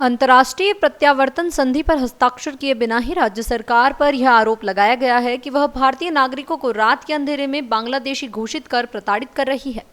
अंतर्राष्ट्रीय प्रत्यावर्तन संधि पर हस्ताक्षर किए बिना ही राज्य सरकार पर यह आरोप लगाया गया है कि वह भारतीय नागरिकों को रात के अंधेरे में बांग्लादेशी घोषित कर प्रताड़ित कर रही है।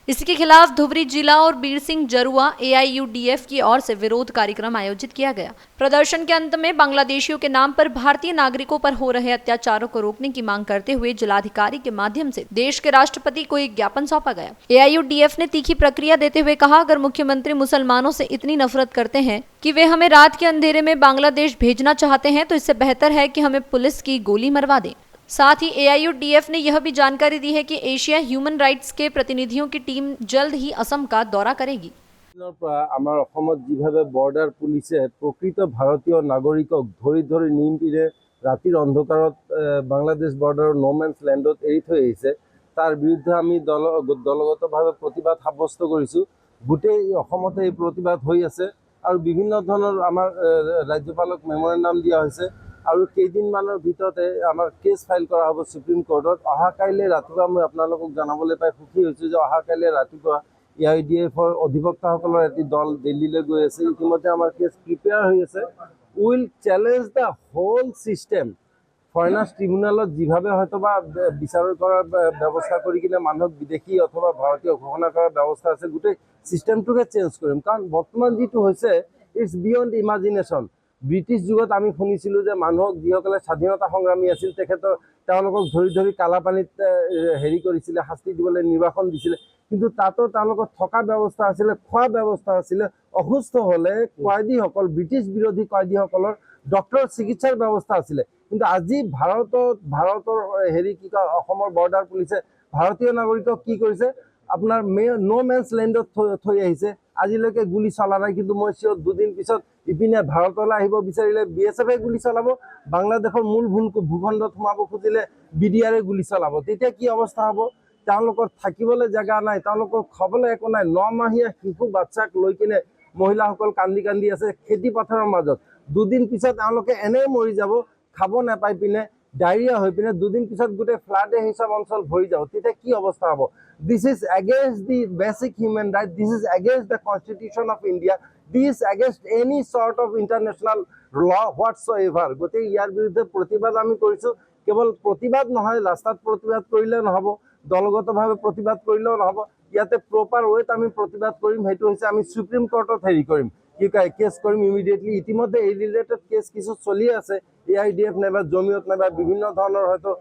इसके खिलाफ धुबरी जिला और बीर सिंह जरुआ AIUDF की ओर से विरोध कार्यक्रम आयोजित किया गया। प्रदर्शन के अंत में बांग्लादेशियों के नाम पर भारतीय नागरिकों पर हो रहे अत्याचारों को रोकने की मांग करते हुए जिलाधिकारी के माध्यम से देश के राष्ट्रपति को एक ज्ञापन सौंपा गया। AIUDF ने तीखी प्रक्रिया देते हुए कहा, अगर मुख्यमंत्री मुसलमानों से इतनी नफरत करते हैं कि वे हमें रात के अंधेरे में बांग्लादेश भेजना चाहते हैं, तो इससे बेहतर है कि हमें पुलिस की गोली मरवा दें। साथ ही AIUDF ने यह भी जानकारी दी है कि एशिया ह्यूमन राइट्स के प्रतिनिधियों की टीम जल्द ही असम का दौरा करेगी। আমাৰ অসমত যেভাবে বৰ্ডাৰ পুলিচে প্ৰকৃত ভাৰতীয় নাগৰিকক ধৰি ধৰি নিমপিৰে ৰাতিৰ অন্ধকাৰত বাংলাদেশ বৰ্ডাৰৰ নোমেন্স ল্যান্ডত এৰি থৈ আহিছে, তাৰ বিৰুদ্ধে আমি দলগতভাৱে প্ৰতিবাদ সাব্যস্ত কৰিছোঁ। গোটেই অসমতে এই প্ৰতিবাদ হৈ আছে আৰু বিভিন্ন ধৰণৰ আমাৰ ৰাজ্যপালক মেমৰেণ্ডাম দিয়া হৈছে আৰু কেইদিনমানৰ ভিতৰতে আমাৰ কেছ ফাইল কৰা হ'ব সুপ্ৰিম কোৰ্টত। অহাকাইলৈ ৰাতিপুৱা মই আপোনালোকক জনাবলৈ পাই সুখী হৈছোঁ যে অহাকাইলৈ ৰাতিপুৱা AIUDFৰ অধিবক্তাসকলৰ এটি দল দিল্লীলৈ গৈ আছে। ইতিমধ্যে আমাৰ কেছ প্ৰিপেয়াৰ হৈ আছে। Will challenge the whole system. Foreigners ট্ৰিব্যুনেলত যেভাৱে হয়তোবা বিচাৰ কৰাৰ ব্যৱস্থা কৰি কিনে মানুহক বিদেশী অথবা ভাৰতীয় ঘোষণা কৰাৰ ব্যৱস্থা আছে, গোটেই চিষ্টেমটোকে চেঞ্জ কৰিম। কাৰণ বৰ্তমান যিটো হৈছে ইটছ বিয়ণ্ড ইমাজিনেশ্যন। ব্ৰিটিছ যুগত আমি শুনিছিলোঁ যে মানুহক যিসকলে স্বাধীনতা সংগ্ৰামী আছিল তেওঁলোকক ধৰি ধৰি কালাপানীত হেৰি কৰিছিলে, শাস্তি দিবলৈ নিৰ্বাসন দিছিলে, কিন্তু তাতো তেওঁলোকৰ থকা ব্যৱস্থা আছিলে, খোৱা ব্যৱস্থা আছিলে। অসুস্থ হ'লে কয়দীসকল, ব্ৰিটিছ বিৰোধী কয়দীসকলৰ ডক্টৰৰ চিকিৎসাৰ ব্যৱস্থা আছিলে। কিন্তু আজি ভাৰতৰ হেৰি কি কয় অসমৰ বৰ্ডাৰ পুলিচে ভাৰতীয় নাগৰিকক কি কৰিছে, আপোনাৰ নো মেন্স লেণ্ডত থৈ আহিছে। আজিলৈকে গুলি চলা নাই, কিন্তু মই চিয়ৰ দুদিন পিছত ইপিনে ভাৰতলৈ আহিব বিচাৰিলে BSF গুলি চলাব, বাংলাদেশৰ মূল ভূখণ্ডত সোমাব খুজিলে BDR গুলি চলাব। তেতিয়া কি অৱস্থা হ'ব? তেওঁলোকৰ থাকিবলৈ জেগা নাই, তেওঁলোকৰ খাবলৈ একো নাই। 9মাহীয়া শিশু বাচ্চাক লৈ কিনে মহিলাসকল কান্দি কান্দি আছে খেতি পথাৰৰ মাজত। দুদিন পিছত তেওঁলোকে এনেই মৰি যাব, খাব নাপাই পিনে, ডায়েৰিয়া হৈ পিনে দুদিন পিছত গোটেই ফ্লাডে সেই সব অঞ্চল ভৰি যাব। তেতিয়া কি অৱস্থা হ'ব? This is against the basic human right, this is against the constitution of India, this against any sort of international law whatsoever. গতিকে ইয়াৰ বিৰুদ্ধে প্ৰতিবাদ আমি কৰিছোঁ। কেৱল প্ৰতিবাদ নহয়, ৰাস্তাত প্ৰতিবাদ কৰিলে নহ'ব, দলগতভাৱে প্ৰতিবাদ কৰিলেও নহ'ব। ইয়াতে প্ৰপাৰ ৱেত আমি প্ৰতিবাদ কৰিম, সেইটো হৈছে আমি সুপ্ৰিম কোৰ্টত হেৰি কৰিম, কি কয় কেছ কৰিম ইমিডিয়েটলি। ইতিমধ্যে এই ৰিলেটেড কেছ কিছু চলি আছে, AIUDF নাইবা জমিয়ত নাইবা বিভিন্ন ধৰণৰ হয়তো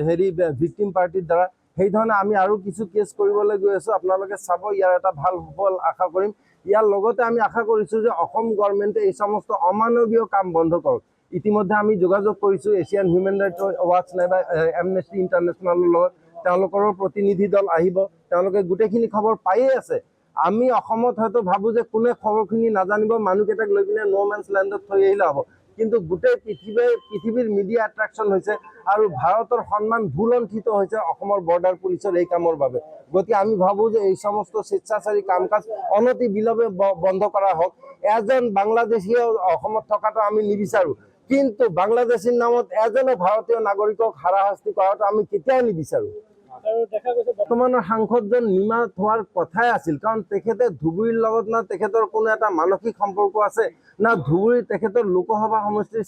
হেৰি ভিক্টিম পাৰ্টিৰ দ্বাৰা। সেইধৰণে আমি আৰু কিছু কেছ কৰিবলৈ গৈ আছোঁ। আপোনালোকে চাব, ইয়াৰ এটা ভাল সুফল আশা কৰিম। ইয়াৰ লগতে আমি আশা কৰিছোঁ যে অসম গভৰ্ণমেণ্টে এই সমস্ত অমানৱীয় কাম বন্ধ কৰক। ইতিমধ্যে আমি যোগাযোগ কৰিছোঁ এছিয়ান হিউমেন ৰাইটছ ৱাচ নাইবা এমনেষ্টি ইণ্টাৰনেশ্যনেলৰ লগত। তেওঁলোকৰো প্ৰতিনিধি দল আহিব, তেওঁলোকে গোটেইখিনি খবৰ পায়েই আছে। আমি অসমত হয়তো ভাবোঁ যে কোনে খবৰখিনি নাজানিব, মানুহকেইটাক লৈ পিনে নো মেন্স লেণ্ডত থৈ আহিলে হ'ব, কিন্তু গোটেই পৃথিৱীৰ মিডিয়া এট্ৰেকশ্যন হৈছে আৰু ভাৰতৰ সন্মান ভুলণ্ঠিত হৈছে অসমৰ বৰ্ডাৰ পুলিচৰ এই কামৰ বাবে। গতিকে আমি ভাবোঁ যে এই সমস্ত স্বেচ্ছাচাৰী কাম কাজ অনতি বিলম্বে বন্ধ কৰা হওক। এজন বাংলাদেশীয়ে অসমত থকাটো আমি নিবিচাৰোঁ, কিন্তু বাংলাদেশীৰ নামত এজনো ভাৰতীয় নাগৰিকক হাৰাশাস্তি কৰাটো আমি কেতিয়াও নিবিচাৰোঁ। বৰ্তমানৰ সাংসদজন নিমাত হোৱাৰ কথাই আছিল, কাৰণ তেখেতে ধুবুৰীৰ লগত না তেখেতৰ কোনো এটা মানসিক সম্পৰ্ক আছে, না ধুবুৰীৰ তেখেতৰ লোকসভা সমষ্টিৰ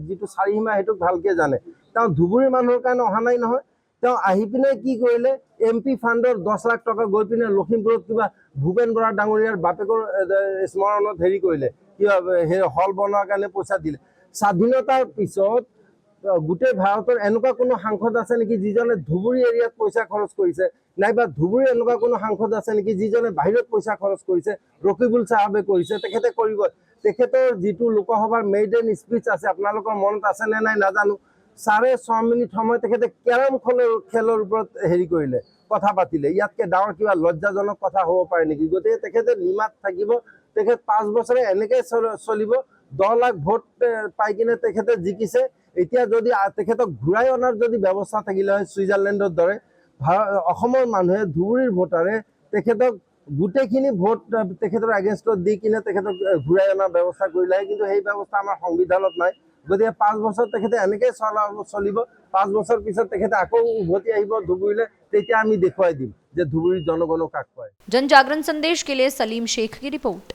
যিটো চাৰিসীমা সেইটোক ভালকৈ জানে। তেওঁ ধুবুৰীৰ মানুহৰ কাৰণে অহা নাই নহয়। তেওঁ আহি পিনে কি কৰিলে, MP ফাণ্ডৰ 10 লাখ টকা গৈ পিনে লখিমপুৰত কিবা ভূপেন বৰা ডাঙৰীয়াৰ বাপেকৰ স্মৰণত হেৰি কৰিলে, কিবা হল বনোৱাৰ কাৰণে পইচা দিলে। স্বাধীনতাৰ পিছত গোটেই ভাৰতৰ এনেকুৱা কোনো সাংসদ আছে নেকি যিজনে ধুবুৰী এৰিয়াত পইচা খৰচ কৰিছে, নাইবা ধুবুৰীৰ এনেকুৱা কোনো সাংসদ আছে নেকি যিজনে বাহিৰত পইচা খৰচ কৰিছে? ৰকিবুল চাহাবে কৰিছে, তেখেতে কৰিব। তেখেতৰ যিটো লোকসভাৰ মেইডেন স্পীচ আছে, আপোনালোকৰ মনত আছে নে নাই নাজানো, 6.5 মিনিট সময় তেখেতে কেৰম খেলৰ ওপৰত হেৰি কৰিলে, কথা পাতিলে। ইয়াতকৈ ডাঙৰ কিবা লজ্জাজনক কথা হ'ব পাৰে নেকি? গতিকে তেখেতে নিমাত থাকিব, তেখেত 5 বছৰে এনেকৈ চলিব। 10 লাখ ভোট পাই কিনে তেখেতে জিকিছে। এতিয়া যদি তেখেতক ঘূৰাই অনাৰ যদি ব্যৱস্থা থাকিলে হয় ছুইজাৰলেণ্ডৰ দৰে, অসমৰ মানুহে ধুবুৰীৰ ভোটাৰে তেখেতক গোটেইখিনি ভোট তেখেতৰ এগেইনষ্টত দি কিনে তেখেতক ঘূৰাই অনাৰ ব্যৱস্থা কৰিলে হয়, কিন্তু সেই ব্যৱস্থা আমাৰ সংবিধানত নাই। গতিকে 5 বছৰ তেখেতে এনেকৈ চলিব। 5 বছৰ পিছত তেখেতে আকৌ উভতি আহিব ধুবুৰীলৈ, তেতিয়া আমি দেখুৱাই দিম যে ধুবুৰীৰ জনগণক কাক কয়। जन जागरण संदेश के लिए सलीम शेख की रिपोर्ट।